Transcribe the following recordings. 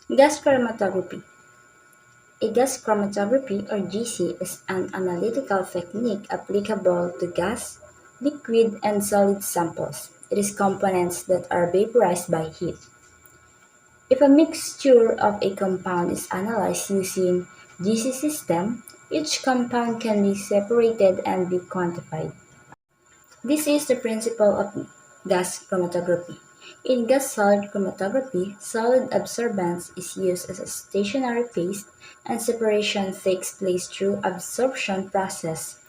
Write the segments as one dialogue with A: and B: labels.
A: Gas chromatography. A gas chromatography or GC is an analytical technique applicable to gas, liquid, and solid samples. It is components that are vaporized by heat. If a mixture of a compound is analyzed using GC system, each compound can be separated and be quantified. This is the principle of gas chromatography. In gas-solid chromatography, solid absorbance is used as a stationary phase and separation takes place through absorption process,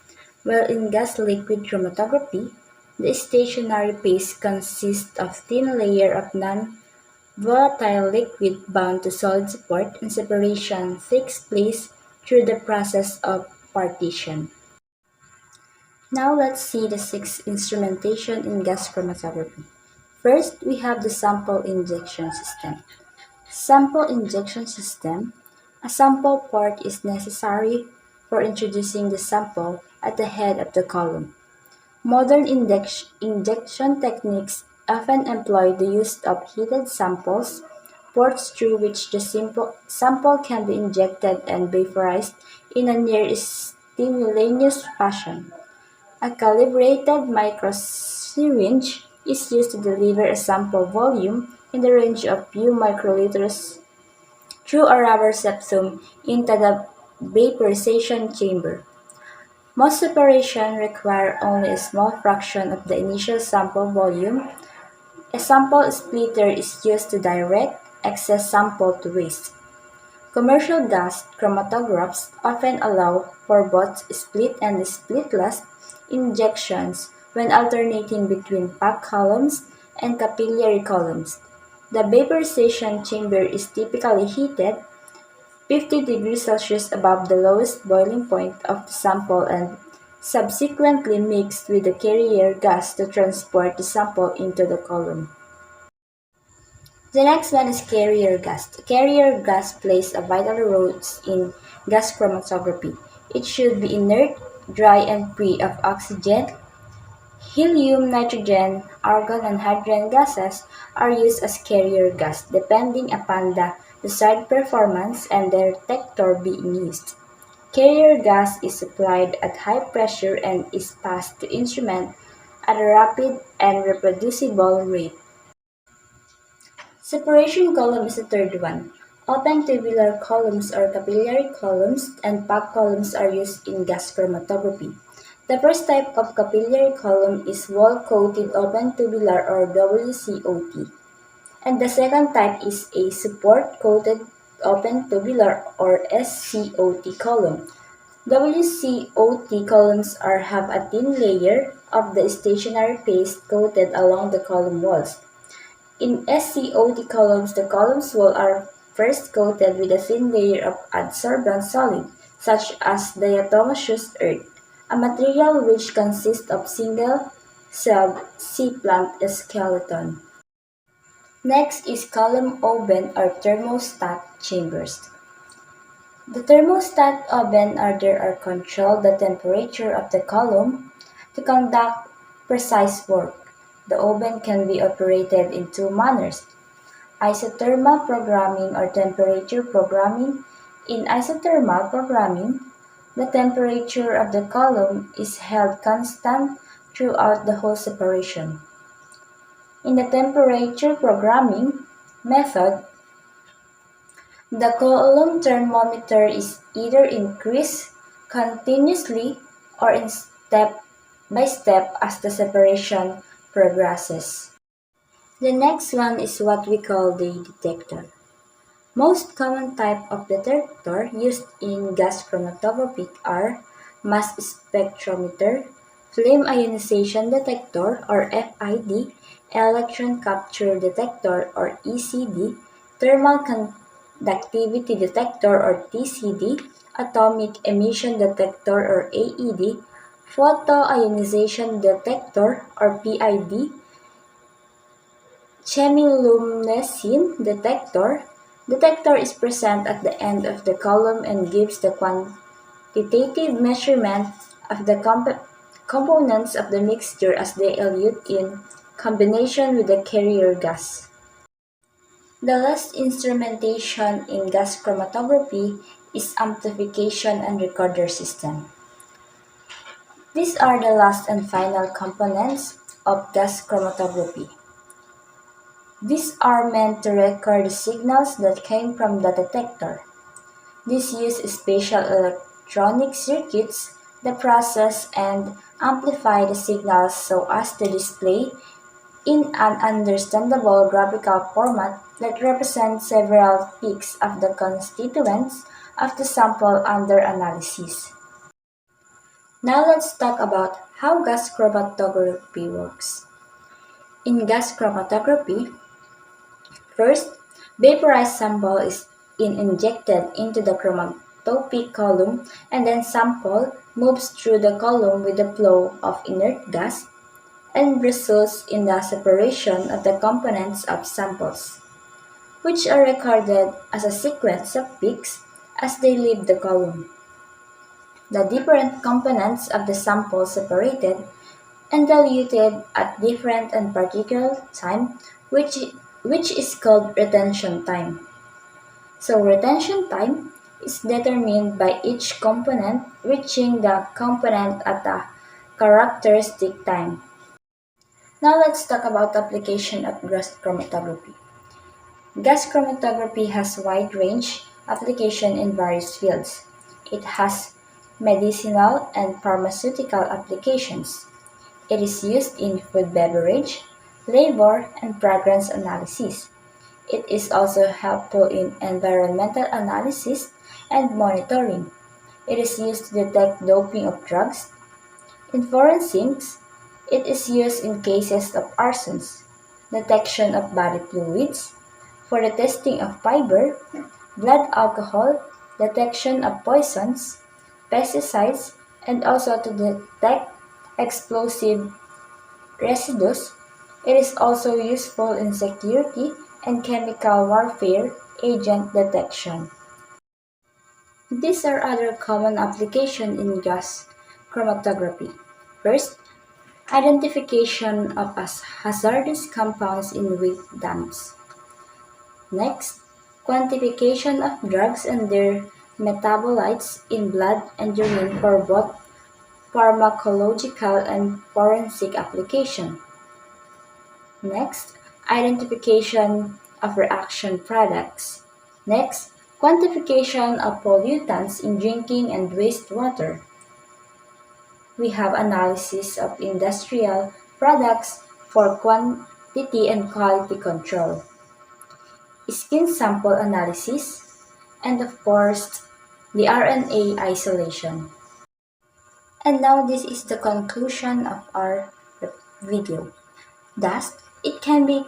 A: while in gas-liquid chromatography, the stationary phase consists of thin layer of non-volatile liquid bound to solid support and separation takes place through the process of partition. Now let's see the sixth instrumentation in gas chromatography. First, we have the sample injection system. Sample injection system. A sample port is necessary for introducing the sample at the head of the column. Modern injection techniques often employ the use of heated samples, ports through which the sample can be injected and vaporized in a near simultaneous fashion. A calibrated microsyringe is used to deliver a sample volume in the range of few microliters through a rubber septum into the vaporization chamber. Most separations require only a small fraction of the initial sample volume. A sample splitter is used to direct excess sample to waste. Commercial gas chromatographs often allow for both split and splitless injections when alternating between packed columns and capillary columns. The vaporization chamber is typically heated 50 degrees Celsius above the lowest boiling point of the sample and subsequently mixed with the carrier gas to transport the sample into the column. The next one is carrier gas. The carrier gas plays a vital role in gas chromatography. It should be inert, dry, and free of oxygen. Helium, nitrogen, argon, and hydrogen gases are used as carrier gas depending upon the desired performance and the detector being used. Carrier gas is supplied at high pressure and is passed to instrument at a rapid and reproducible rate. Separation column is the third one. Open tubular columns or capillary columns and packed columns are used in gas chromatography. The first type of capillary column is wall-coated open tubular or WCOT, and the second type is a support-coated open tubular or SCOT column. WCOT columns have a thin layer of the stationary phase coated along the column walls. In SCOT columns, the columns wall are first coated with a thin layer of adsorbent solid, such as diatomaceous earth, a material which consists of single-celled sea plant skeleton. Next is column oven or thermostat chambers. The thermostat oven are control the temperature of the column to conduct precise work. The oven can be operated in two manners: isothermal programming or temperature programming. In isothermal programming, the temperature of the column is held constant throughout the whole separation. In the temperature programming method, the column thermometer is either increased continuously or in step by step as the separation progresses. The next one is what we call the detector. Most common type of detector used in gas chromatography are mass spectrometer, flame ionization detector or FID, electron capture detector or ECD, thermal conductivity detector or TCD, atomic emission detector or AED, photoionization detector or PID, chemiluminescence detector. Detector is present at the end of the column and gives the quantitative measurement of the components of the mixture as they elute in combination with the carrier gas. The last instrumentation in gas chromatography is amplification and recorder system. These are the last and final components of gas chromatography. These are meant to record the signals that came from the detector. These use special electronic circuits that process and amplify the signals so as to display in an understandable graphical format that represents several peaks of the constituents of the sample under analysis. Now let's talk about how gas chromatography works. In gas chromatography, first, vaporized sample is injected into the chromatography column and then sample moves through the column with the flow of inert gas and results in the separation of the components of samples, which are recorded as a sequence of peaks as they leave the column. The different components of the sample separated and diluted at different and particular time, which is called retention time. So retention time is determined by each component reaching the component at a characteristic time. Now let's talk about the application of gas chromatography. Gas chromatography has a wide range application in various fields. It has medicinal and pharmaceutical applications. It is used in food beverage, flavor, and fragrance analysis. It is also helpful in environmental analysis and monitoring. It is used to detect doping of drugs. In forensics, it is used in cases of arsons, detection of body fluids, for the testing of fiber, blood alcohol, detection of poisons, pesticides, and also to detect explosive residues. It is also useful in security and chemical warfare agent detection. These are other common applications in gas chromatography. First, identification of hazardous compounds in wheat dams. Next, quantification of drugs and their metabolites in blood and urine for both pharmacological and forensic application. Next, identification of reaction products. Next, quantification of pollutants in drinking and wastewater. We have analysis of industrial products for quantity and quality control, skin sample analysis, and of course, the RNA isolation. And now this is the conclusion of our video. Thus, it can be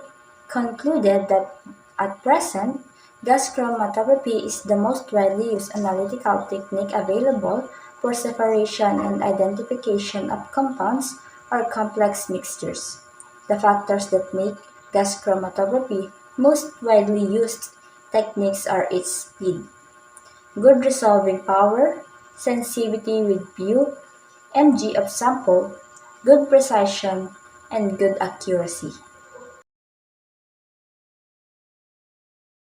A: concluded that at present, gas chromatography is the most widely used analytical technique available for separation and identification of compounds or complex mixtures. The factors that make gas chromatography most widely used techniques are its speed, good resolving power, sensitivity with few mg of sample, good precision, and good accuracy.